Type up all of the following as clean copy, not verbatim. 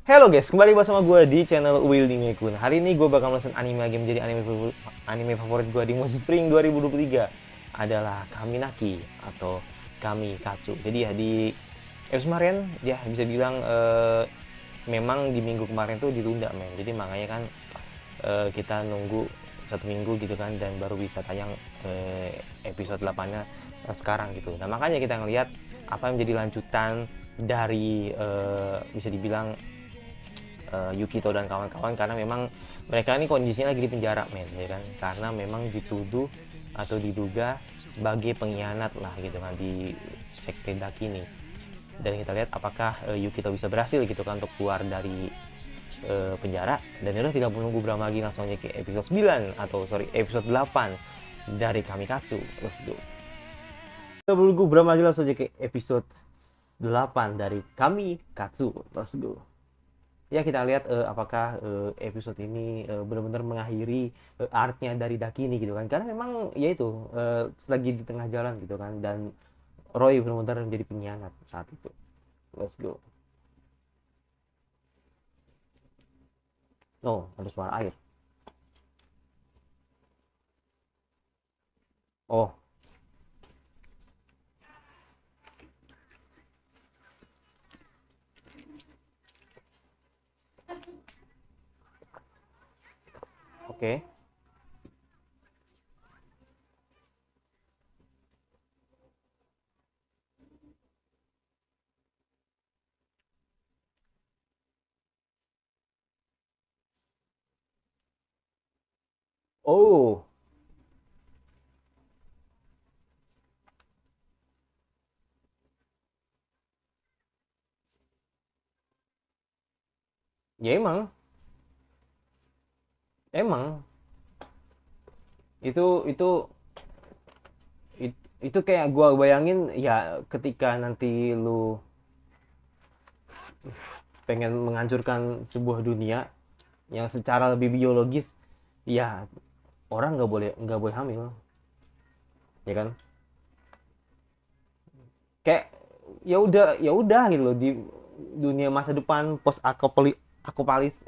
Halo guys, kembali bersama gue di channel Will Nimekun. Hari ini gue bakal nonton anime lagi menjadi anime favorit gue di musim spring 2023 adalah Kaminaki atau Kamikatsu. Jadi ya di episode kemarin ya bisa bilang memang di minggu kemarin tuh ditunda men. Jadi makanya kan kita nunggu satu minggu gitu kan dan baru bisa tayang episode 8-nya sekarang gitu. Nah makanya kita ngelihat apa yang menjadi lanjutan dari bisa dibilang Yukito dan kawan-kawan, karena memang mereka ini kondisinya lagi di penjara men, ya kan, karena memang dituduh atau diduga sebagai pengkhianat lah gitu kan di sekte Dakini. Dan kita lihat apakah Yukito bisa berhasil gitu kan untuk keluar dari penjara. Dan udah tidak menunggu berapa lagi, langsung aja ke episode 9 atau sorry episode 8 dari Kamikatsu. Let's go. Tidak menunggu berapa lagi, langsung aja ke episode 8 dari Kamikatsu. Let's go. Ya kita lihat apakah episode ini benar-benar mengakhiri artnya dari Dakini gitu kan, karena memang ya itu lagi di tengah jalan gitu kan, dan Roy benar-benar menjadi pengkhianat saat itu. Let's go. Oh, ada suara air. Oh, oke. Okay. Oh, ya emang itu itu kayak gua bayangin ya, ketika nanti lu pengen menghancurkan sebuah dunia yang secara lebih biologis, ya orang nggak boleh hamil, ya kan, kayak ya udah gitu loh, di dunia masa depan post akopalis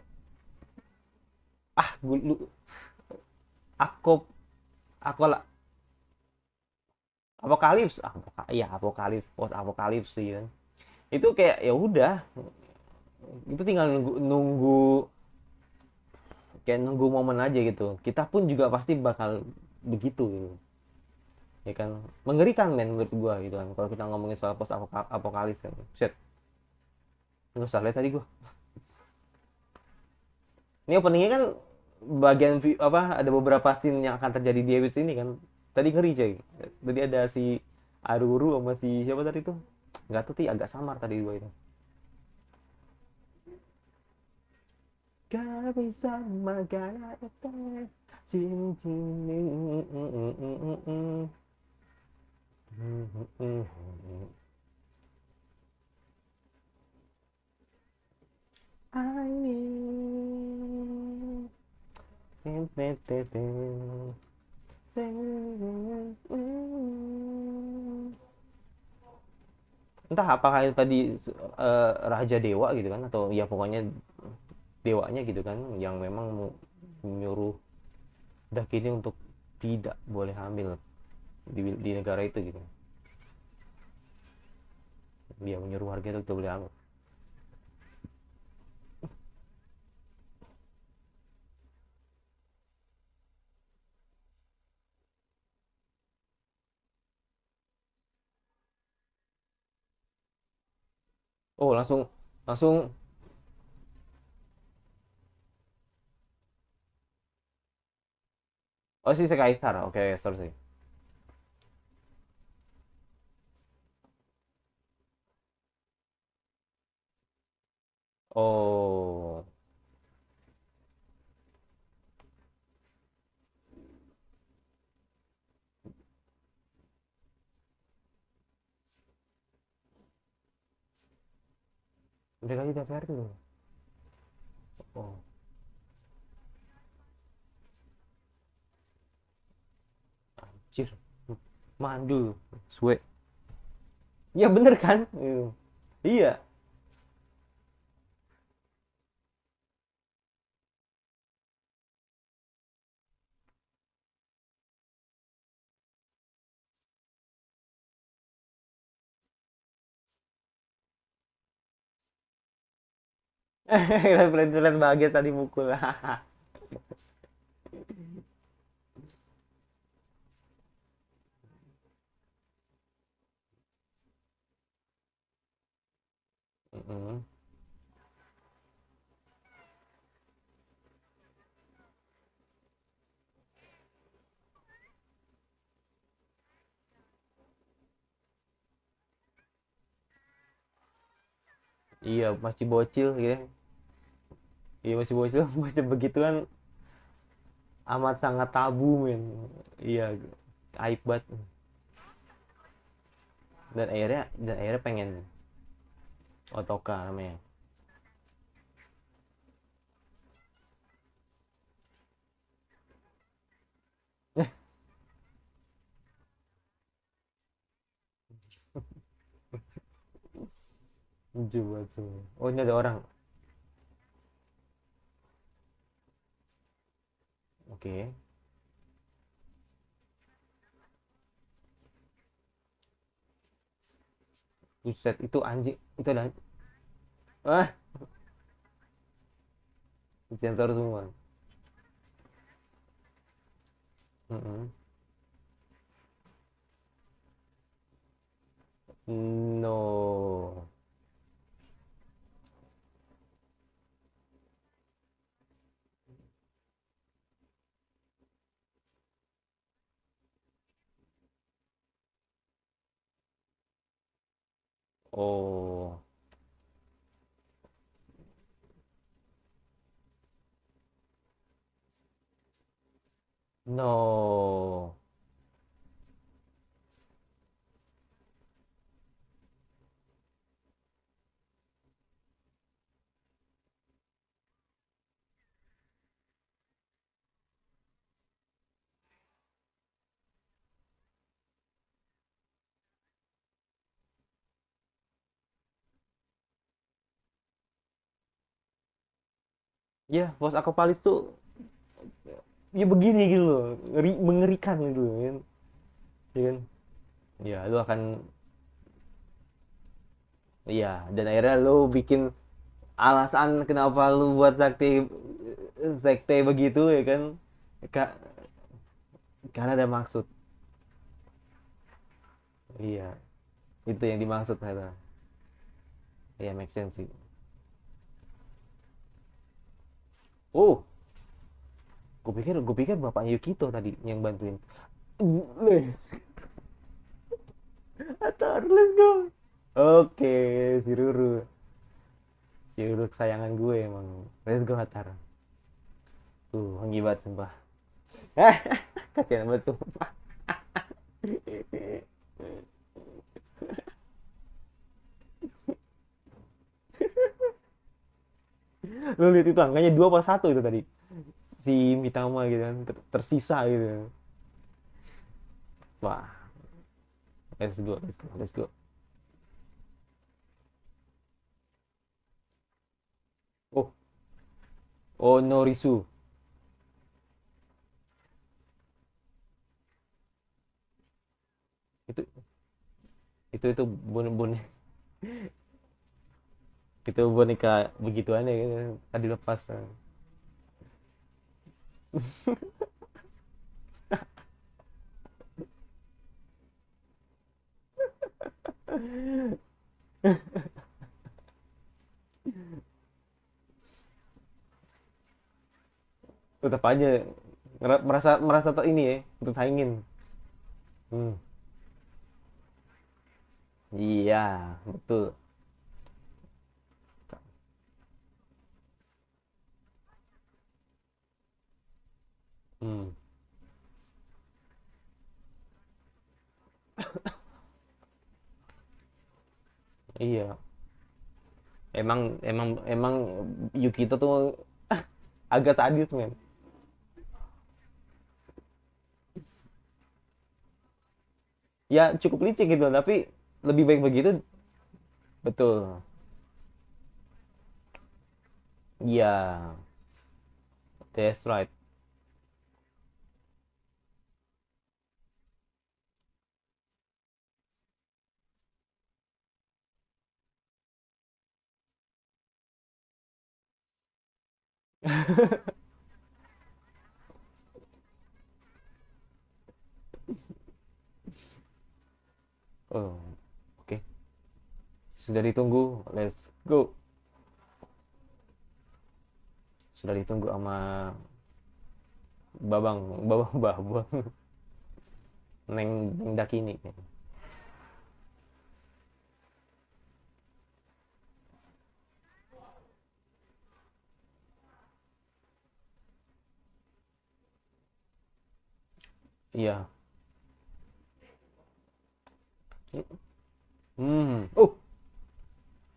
gue lu akop akola apokalips ya apokalips post apokalips sih kan, itu kayak ya udah, itu tinggal nunggu kayak nunggu momen aja gitu, kita pun juga pasti bakal begitu gitu, ya kan, mengerikan men menurut gua gitu kan, kalau kita ngomongin soal post apokalis kan, shit, nggak usah lihat tadi gua. Ini openingnya kan bagian apa, ada beberapa scene yang akan terjadi di episode ini kan. Tadi ngeri coy. Tadi ada si Aruru sama si siapa tadi tuh? Nggak tahu, agak samar tadi dua itu. Gak bisa menggantikan cincin. I need. Entah apakah itu tadi raja dewa gitu kan, atau ya pokoknya dewanya gitu kan, yang memang menyuruh Dakini untuk tidak boleh hamil di negara itu gitu. Dia menyuruh warga itu tidak boleh hamil. Oh, langsung langsung. Oh, si Sekaisar, oke, sorry sih. Oh, mereka tidak fair tuh. Oh, anjir, mandul, suwe. Ya bener kan. Iya. Terlihat bahagia saat dimukul. Mm-mm. Iya, masih bocil gitu. Iya, masih bocil, baca begituan amat sangat tabu, men. Iya, aib banget. Dan akhirnya pengen Otoka namanya. Jumatsu. Oh, ini ada orang. Oke. Buset, itu anjing. Itu ada ah, sensor semua. Mm-mm. No. Oh. No. Ya, bos Aquapalis tuh ya begini gitu loh. Mengerikan gitu kan. Ya kan? Ya, lu akan iya, dan akhirnya lu bikin alasan kenapa lu buat sekte begitu ya kan? Ka- karena ada maksud. Iya, itu yang dimaksud kata. Iya, make sense sih. Oh, gue pikir bapaknya Yukito tadi yang bantuin. Les. Atar, let's go. Oke, si Ruru. Si Ruru kesayangan gue emang. Let's go, Atar. Tuh, mengibat sumpah. Kasihan banget sumpah. Lu lihat itu angkanya 2 pas 1 itu tadi. Si Mitama gitu kan, tersisa gitu. Wah, let's go, let's go, let's go. Oh, oh Norisu. Itu itu boneka itu boneka begituan ya gitu. Tadi lepas. Tetap aja merasa merasa ini ya, tersaingin. Hmm. Iya, betul. Hmm. Iya. Emang Yukito tuh agak sadis, men. Ya cukup licik gitu, tapi lebih baik begitu. Betul. Iya, that's right. Oh, oke. Sudah ditunggu. Let's go. Sudah ditunggu sama Babang, Babang Babang. Neng Dakini. Iya. Oh,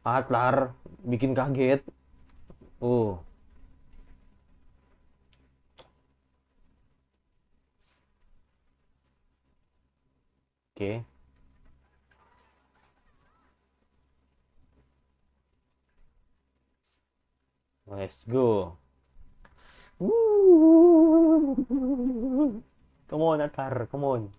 Atlar bikin kaget. Oh, oke. Let's go. Woo. Come on, Atlar. Come on.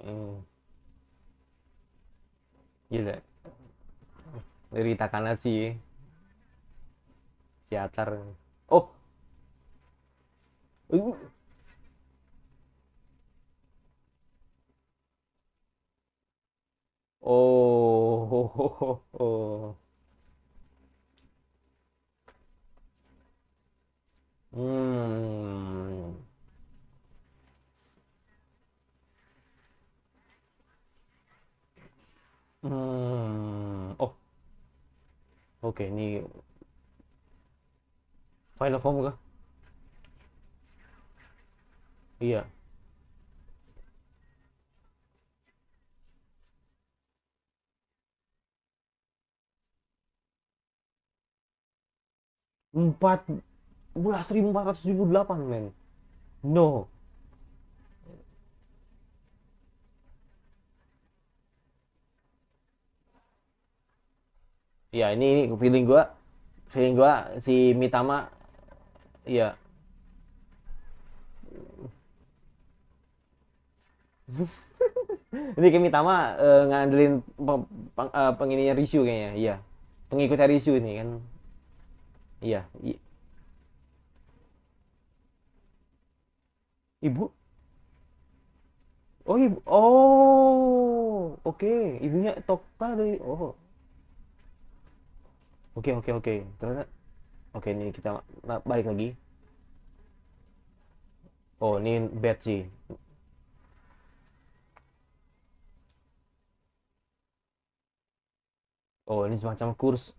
Hmm, gila. Dari Takanashi, si Atlar. Oh, uh, oh, oh. Hmm, oh, oke. Ini final form kah? Iya. 14.478 men. No. Ya, ini feeling gua si Mitama, iya. Ini kayak Mitama ngandelin pengininya Rishu kayaknya, iya. Pengikutnya Rishu ini kan. Iya, ibu. Oh, ibu. Oh, oke. Ibunya Toka dari. Oh, oke, oke, oke. Ternyata, oke, ini kita balik lagi. Oh, ini bad sih. Oh, ini semacam kurs.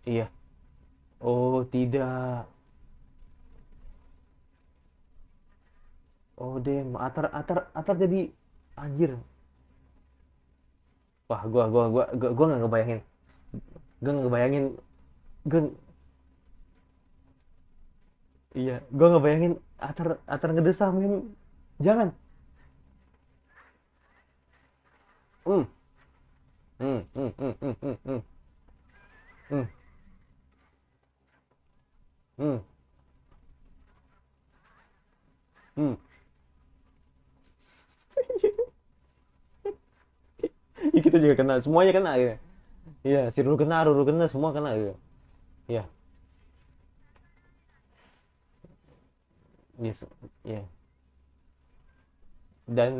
Iya. Oh, tidak. Oh, damn. Atar jadi anjir. Wah, gua nggak ngebayangin. Gua nggak ngebayangin. Gua, iya, gua nggak bayangin Atar ngedesam men. Jangan. Hmm, hmm. Hmm, hmm, hmm. Ya, kita juga kena, semuanya kena ya. Iya, si Ruru kena, semua kena ya. Iya, yes, iya. Dan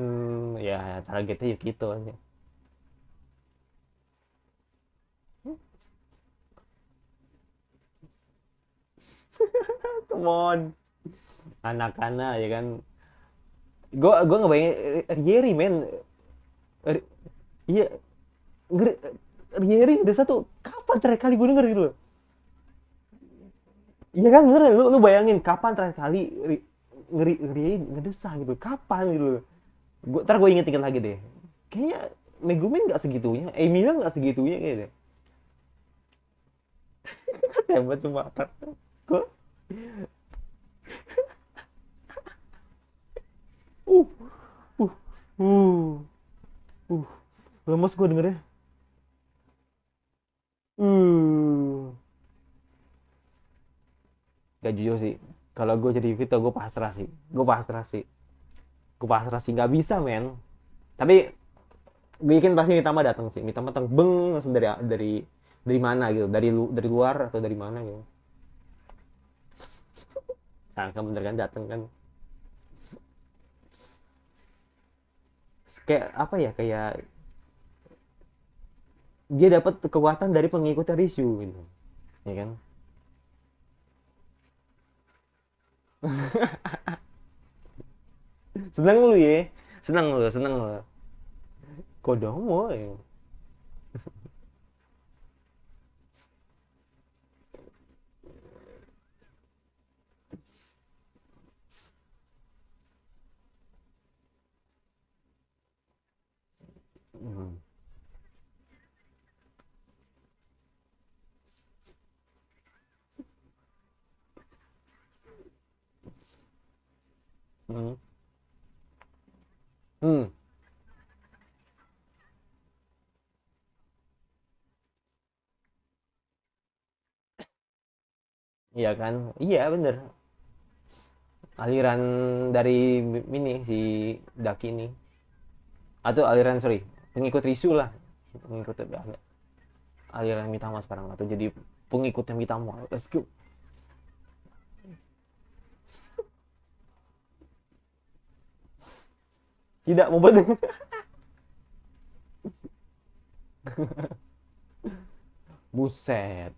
ya targetnya ya gitu aja. Come on, anak-anak ya kan. Gua nggak bayangin Rieri men. R- Iya, Rieri udah satu. Kapan terakhir kali gue denger gitu loh. Iya kan bener, lu bayangin kapan terakhir kali Rieri ngedesah gitu. Kapan gitu loh. Ntar gue inget-inget lagi deh. Kayaknya Megumin nggak segitunya, Emilia nggak segitunya kayaknya. Hebat cuma kok. Uh, uh, uh, uh. Lemes gue dengernya. Uh. Gak jujur sih. Kalau gue jadi Vito, gue pasrah sih. Gue pasrah sih. Gue pasrah sih. Nggak bisa, men. Tapi bikin pasti Mitama datang sih. Mitama datang beng langsung dari mana gitu. Dari luar atau dari mana gitu. Nah, kan bener kan datang kan. Kayak apa ya? Kayak dia dapat kekuatan dari pengikutnya Rishu gitu. Ya kan? Seneng lu ya. Seneng lu. Kodomo ya. Hmm. Hmm. Hmm. Iya kan? Iya bener. Aliran dari ini si Daki ini. Atau aliran sorry, pengikut Risu lah. Pengikut aliran Mitama sekarang atau jadi pengikutnya Mitama. Let's go. Tidak mau betul. Buset.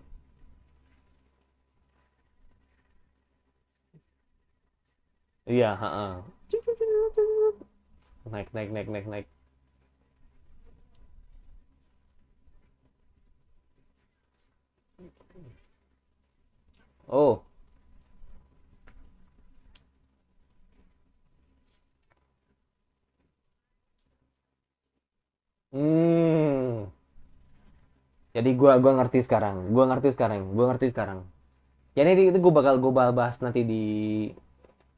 Iya, heeh. Naik. Oh. Hmm. Jadi gua ngerti sekarang. Gua ngerti sekarang. Ya ini itu gua bakal bahas nanti di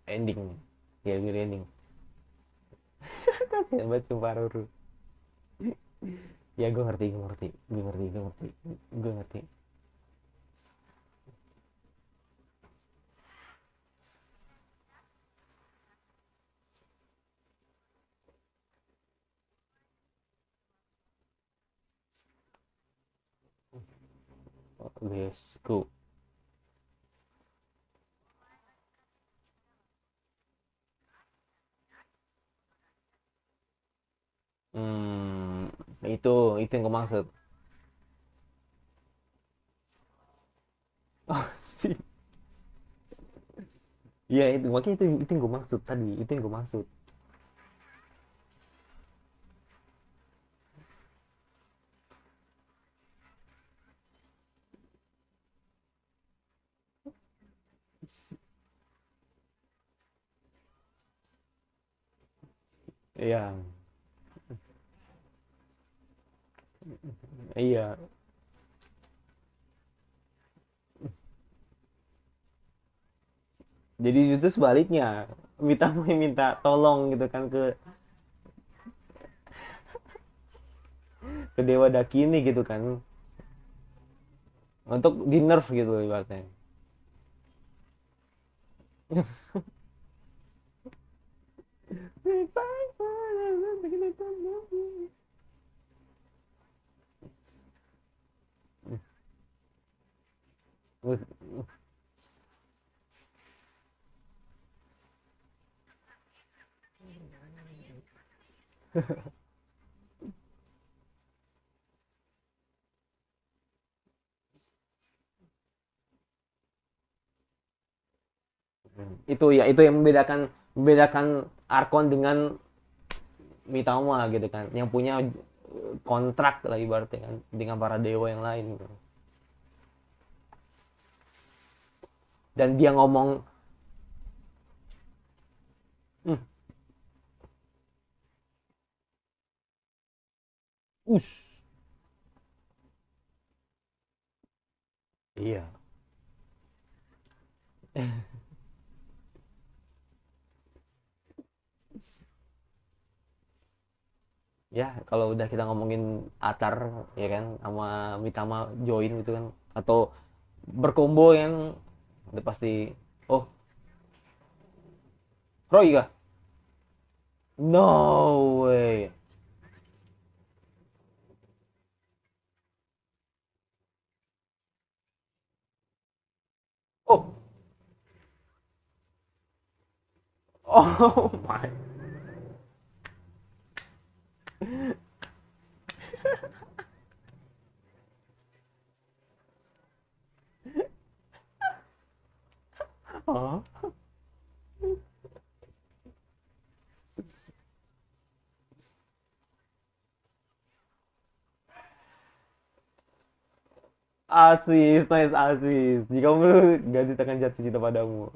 ending. Ya di ending. Kasihan banget sumpah Ruru. Ya gua ngerti. Let's go. Hmm, itu yang gue maksud. Oh, sih. Iya itu makanya itu yang gue maksud tadi. Itu yang gue maksud. Iya, iya. Jadi itu sebaliknya. Minta tolong gitu kan ke Dewa Dakini gitu kan. Untuk di nerf gitu ibaratnya. Itu ya itu yang membedakan Arkon dengan Mitama gitu kan. Yang punya kontrak lah ibaratnya kan dengan para dewa yang lain gitu. Dan dia ngomong, hmm, us, iya. Ya kalau udah kita ngomongin Atar ya kan sama Mitama join gitu kan atau berkombo yang udah pasti oh Roy kah? No way. Oh, oh my. Oh, asis, nice asis. Jika kamu ganti akan jatuh cinta padamu.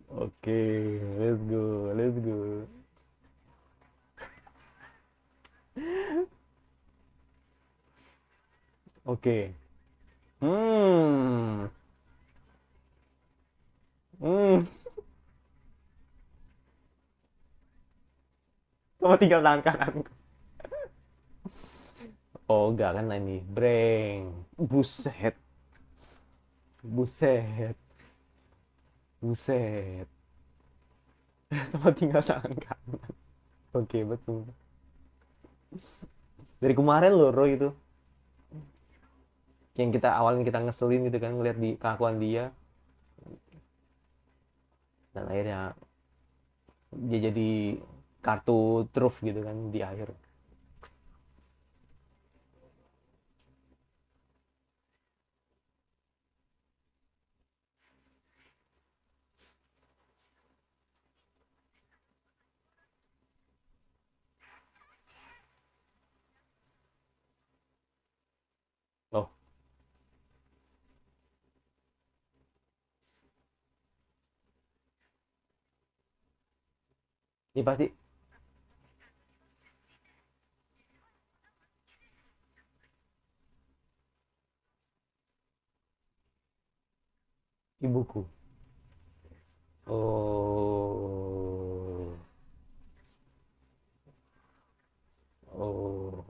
Oke, let's go, let's go. Oke. Hmm. Hmm. Cuma tinggal tangan kanan. Oh, enggak kan ini. Breng. Buset. Buset. Buset. Cuma tinggal tangan kanan. Oke, betul. Dari kemarin loh, Roy itu. Yang kita awalnya kita ngeselin gitu kan, ngeliat di kelakuan dia. Dan akhirnya dia jadi kartu truf gitu kan di akhir. Oh, ini pasti ibuku. Oh. Oh.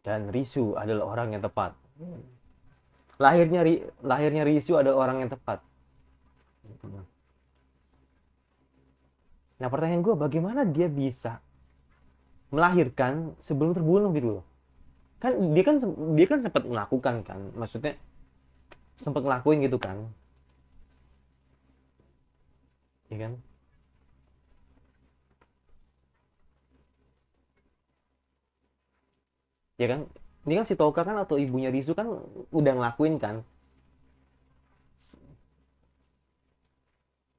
Dan Risu adalah orang yang tepat. Lahirnya lahirnya Risu adalah orang yang tepat. Nah, pertanyaan gue bagaimana dia bisa melahirkan sebelum terbunuh gitu loh. Kan dia kan sempat melakukan kan. Maksudnya sempat ngelakuin gitu kan. Ya kan? Ya kan? Ini kan si Toka kan atau ibunya Risu kan udah ngelakuin kan.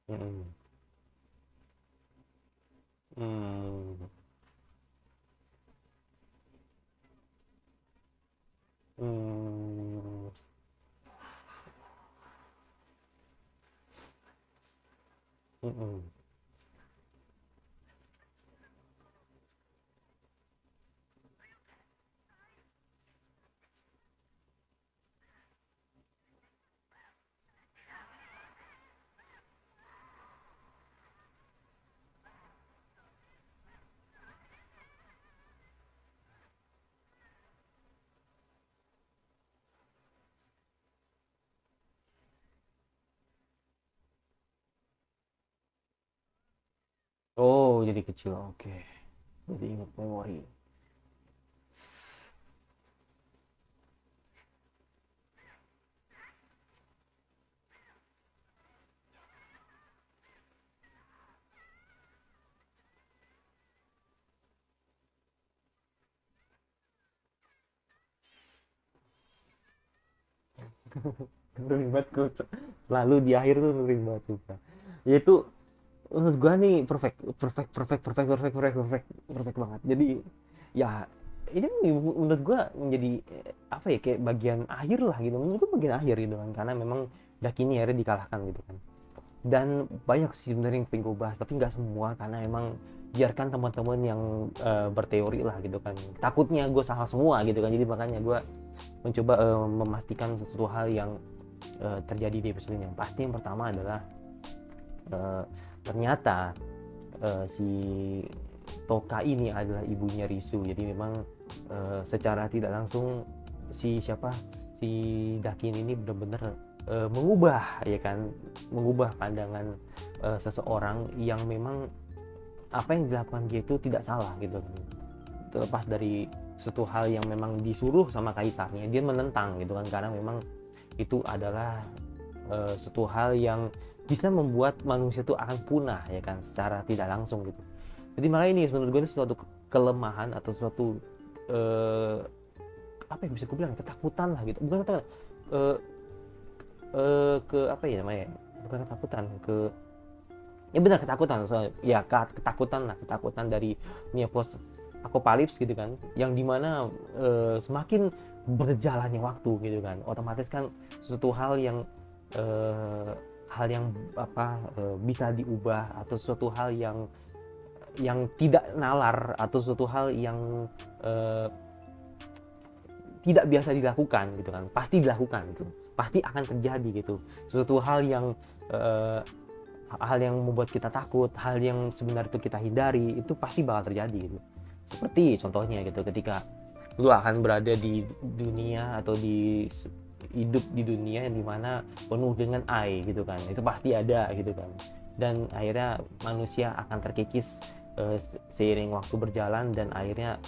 Mm-mm. Hmm. Hmm. Mm-mm. Oh, jadi kecil. Oke. Jadi ingat memori. Nurin banget gue selalu di akhir tuh nurin banget suka. Ya itu menurut gua nih perfect perfect perfect perfect perfect perfect perfect perfect banget. Jadi ya ini menurut gua menjadi apa ya kayak bagian akhir lah gitu. Menurut gua bagian akhir gitu kan karena memang Dakini akhirnya dikalahkan gitu kan. Dan banyak sih sebenarnya yang pengen gue bahas, tapi nggak semua, karena emang biarkan teman-teman yang berteori lah gitu kan, takutnya gue salah semua gitu kan. Jadi makanya gue mencoba memastikan sesuatu hal yang terjadi di episode ini. Yang pasti yang pertama adalah ternyata si Toka ini adalah ibunya Risu. Jadi memang secara tidak langsung si Dakin ini benar-benar mengubah, ya kan, mengubah pandangan seseorang yang memang apa yang dilakukan dia itu tidak salah gitu kan. Terlepas dari suatu hal yang memang disuruh sama kaisarnya, dia menentang gitu kan, karena memang itu adalah suatu hal yang bisa membuat manusia itu akan punah, ya kan, secara tidak langsung gitu. Jadi makanya ini menurut gue ini suatu kelemahan atau suatu apa yang bisa gue bilang, ketakutan lah gitu, bukan ketakutan, ke apa ya namanya, bukan ketakutan, ya benar ketakutan, soalnya ya ketakutan dari Neopos Apokalips gitu kan, yang dimana semakin berjalannya waktu gitu kan, otomatis kan suatu hal yang bisa diubah, atau suatu hal yang tidak nalar, atau suatu hal yang tidak biasa dilakukan gitu kan, pasti dilakukan gitu, pasti akan terjadi gitu. Suatu hal yang membuat kita takut, hal yang sebenarnya itu kita hindari, itu pasti bakal terjadi gitu. Seperti contohnya gitu, ketika lu akan berada di dunia atau hidup di dunia yang dimana penuh dengan air gitu kan, itu pasti ada gitu kan, dan akhirnya manusia akan terkikis seiring waktu berjalan, dan akhirnya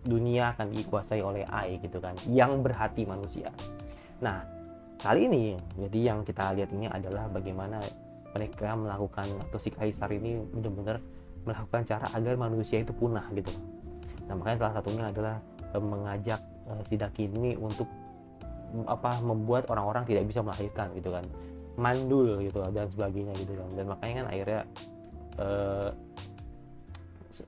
dunia akan dikuasai oleh air gitu kan, yang berhati manusia. Nah kali ini jadi yang kita lihat ini adalah bagaimana mereka melakukan, atau si kaisar ini benar-benar melakukan cara agar manusia itu punah gitu. Nah makanya salah satunya adalah mengajak si Dakin ini untuk membuat orang-orang tidak bisa melahirkan gitu kan, mandul gitu dan sebagainya gitu kan. Dan makanya kan akhirnya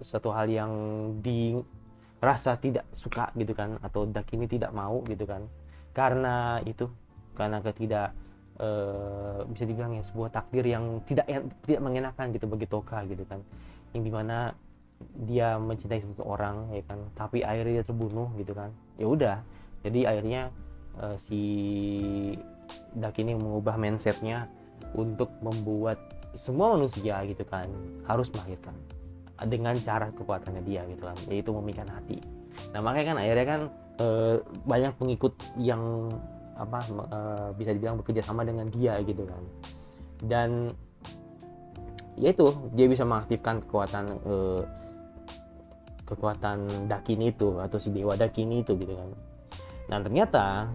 satu hal yang dirasa tidak suka gitu kan, atau Dakin ini tidak mau gitu kan, karena bisa dibilang ya sebuah takdir yang tidak mengenakan gitu bagi Toka gitu kan, yang dimana dia mencintai seseorang, ya kan, tapi akhirnya dia terbunuh gitu kan. Ya udah, jadi akhirnya si Dakin ini mengubah mindsetnya untuk membuat semua manusia gitu kan harus melahirkan dengan cara kekuatannya dia gitu kan, yaitu memikat hati. Nah makanya kan akhirnya kan banyak pengikut yang bisa dibilang bekerja sama dengan dia gitu kan, dan yaitu dia bisa mengaktifkan kekuatan Dakin itu, atau si dewa Dakin itu gitu kan. Nah ternyata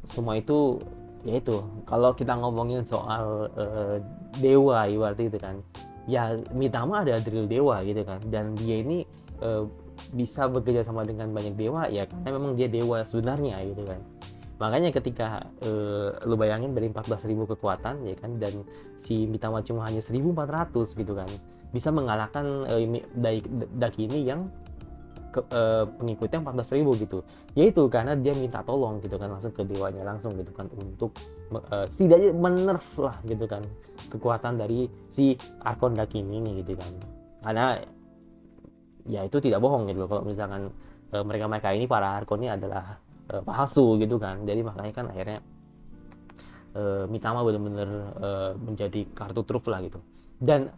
semua itu yaitu, kalau kita ngomongin soal dewa ibarat itu kan, ya Mitama ada drill dewa gitu kan, dan dia ini bisa bekerja sama dengan banyak dewa ya karena memang dia dewa sebenarnya gitu kan. Makanya ketika lu bayangin dari 14.000 kekuatan ya kan, dan si Mitama cuma hanya 1.400 gitu kan, bisa mengalahkan Daki ini yang pengikutnya 14.000 gitu. Yaitu karena dia minta tolong gitu kan, langsung ke dewanya langsung gitu kan, untuk setidaknya menerf lah gitu kan kekuatan dari si Arkon Dakin ini gitu kan. Karena ya itu tidak bohong gitu loh, kalau misalkan mereka ini para Arkonnya adalah palsu gitu kan. Jadi makanya kan akhirnya Mitama benar-benar menjadi kartu truf lah gitu. Dan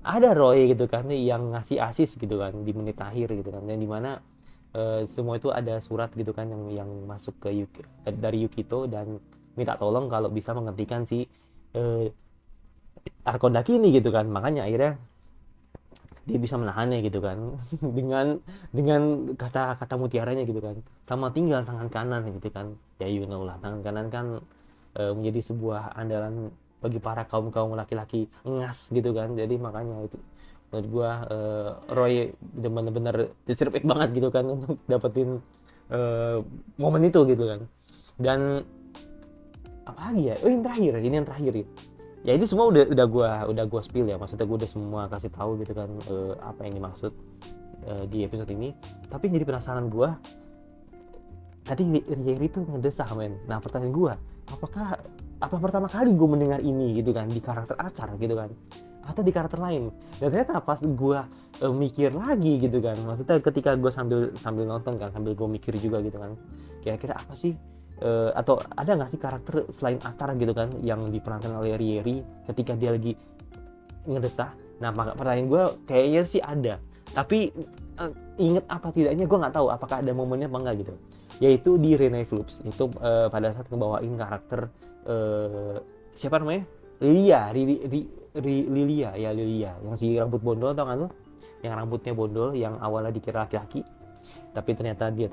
ada Roy gitu kan yang ngasih asis gitu kan di menit akhir gitu kan, dan dimana semua itu ada surat gitu kan yang masuk ke dari Yukito, dan minta tolong kalau bisa menghentikan si Arkon Dakin ini gitu kan. Makanya akhirnya dia bisa menahannya gitu kan dengan kata-kata mutiaranya gitu kan, sama tinggal tangan kanan gitu kan. Ya you know lah, tangan kanan kan menjadi sebuah andalan bagi para kaum laki-laki ngas gitu kan. Jadi makanya itu menurut gua Roy benar-benar deserve banget gitu kan untuk dapetin momen itu gitu kan. Dan apa lagi ya, ini yang terakhir ya itu semua udah gua spill ya, maksudnya gua udah semua kasih tahu gitu kan apa yang dimaksud di episode ini. Tapi jadi penasaran gua, tadi Rieri tuh ngedesah men. Nah pertanyaan gua, apakah apa pertama kali gue mendengar ini gitu kan di karakter Acar gitu kan, atau di karakter lain. Dan ternyata pas gue mikir lagi gitu kan, maksudnya ketika gue sambil nonton kan, sambil gue mikir juga gitu kan, kira-kira apa sih atau ada nggak sih karakter selain Atar gitu kan yang diperankan oleh Rieri ketika dia lagi ngedesah. Nah, maka pertanyaan gue kayaknya sih ada, tapi inget apa tidaknya gue nggak tahu apakah ada momennya apa enggak gitu. Yaitu di Rene Floops itu pada saat ngebawain karakter siapa namanya, Lilia ya, Lilia yang si rambut bondol, tau kan lo, yang rambutnya bondol, yang awalnya dikira laki-laki tapi ternyata dia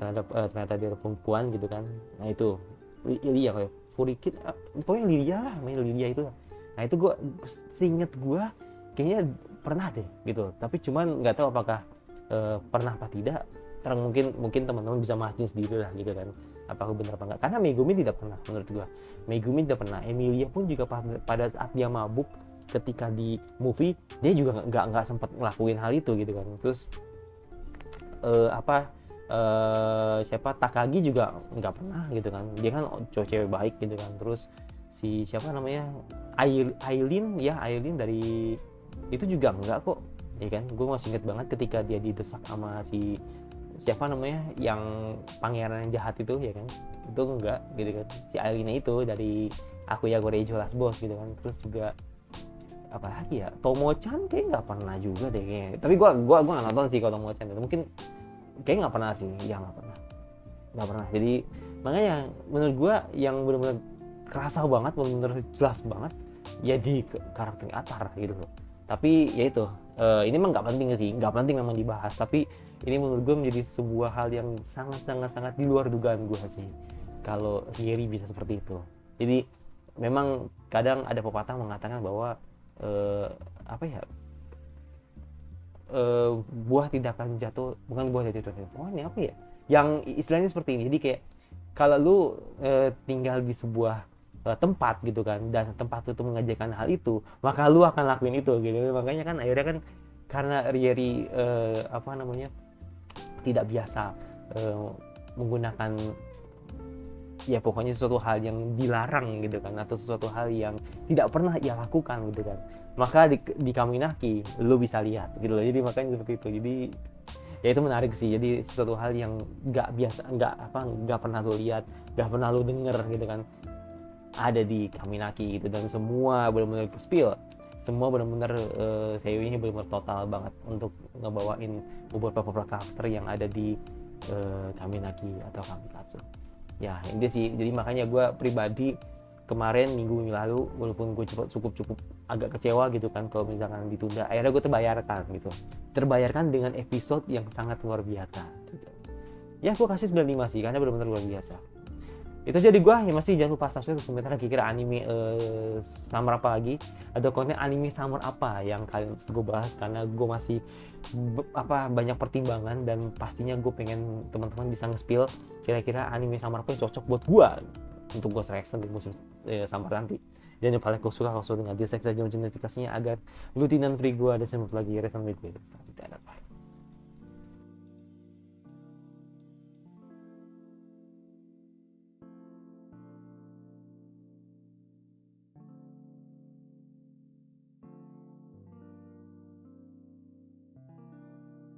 perempuan gitu kan. Nah itu Lilia kayak Furikit, pokoknya Lilia lah, main Lilia itu. Nah itu gue seinget gue kayaknya pernah deh gitu, tapi cuman nggak tahu apakah pernah apa tidak. Mungkin teman-teman bisa mastiin sendiri lah gitu kan, apakah benar apa enggak, karena Megumi tidak pernah, menurut gua Megumi tidak pernah. Emilia pun juga pada saat dia mabuk ketika di movie dia juga nggak sempat ngelakuin hal itu gitu kan. Terus siapa Takagi juga nggak pernah gitu kan, dia kan cowok cewek baik gitu kan. Terus si siapa namanya Aileen dari itu juga enggak kok ya kan. Gue masih inget banget ketika dia didesak sama si siapa namanya yang pangeran yang jahat itu ya kan, itu enggak gitu kan. Si Aileen itu dari Aku Ya Goreijo Last Boss gitu kan. Terus juga apa lagi ya, Tomo-chan kayak nggak pernah juga deh kayaknya, tapi gua nggak nonton sih kalau Tomo-chan itu, mungkin kayak nggak pernah sih ya, nggak pernah. Jadi makanya menurut gua yang benar-benar kerasa banget, benar-benar jelas banget ya di karakter Atar gitu loh. Tapi ya itu ini mah nggak penting sih, nggak penting memang dibahas, tapi ini menurut gue menjadi sebuah hal yang sangat di luar dugaan gue sih kalau Rieri bisa seperti itu. Jadi memang kadang ada pepatah mengatakan bahwa buah tidak akan jatuh, bukan buah tidak jatuh, pokoknya apa ya yang istilahnya seperti ini. Jadi kayak kalau lu tinggal di sebuah tempat gitu kan, dan tempat itu mengajarkan hal itu, maka lu akan lakuin itu gitu. Makanya kan akhirnya kan karena Rieri tidak biasa menggunakan ya pokoknya sesuatu hal yang dilarang gitu kan, atau sesuatu hal yang tidak pernah ia lakukan gitu kan, maka di Kaminaki lu bisa lihat gitu loh. Jadi makanya seperti itu. Jadi ya itu menarik sih. Jadi sesuatu hal yang nggak pernah lu lihat, nggak pernah lu denger gitu kan, ada di Kaminaki gitu. Dan semua benar-benar spill, semua benar-benar seiyunya benar-benar total banget untuk ngebawain beberapa karakter yang ada di Kaminaki atau Kamikatsu. Ya ini sih, jadi makanya gue pribadi kemarin minggu lalu, walaupun gue cukup agak kecewa gitu kan kalau misalkan ditunda, akhirnya gue terbayarkan dengan episode yang sangat luar biasa gitu. Ya gue kasih 95 sih, karena benar-benar luar biasa. Itu jadi gue ya, masih jangan lupa subscribe, komentar kira-kira anime summer apa lagi, atau konten anime summer apa yang kalian gue bahas, karena gue masih banyak pertimbangan, dan pastinya gue pengen teman-teman bisa nge-spill kira-kira anime summer apa yang cocok buat gue untuk gue reaction di musim summer nanti. Dan yang paling gue suka kalau dengan dia saja notifikasinya agar lu tidak free gue ada sempat lagi reaction video selanjutnya.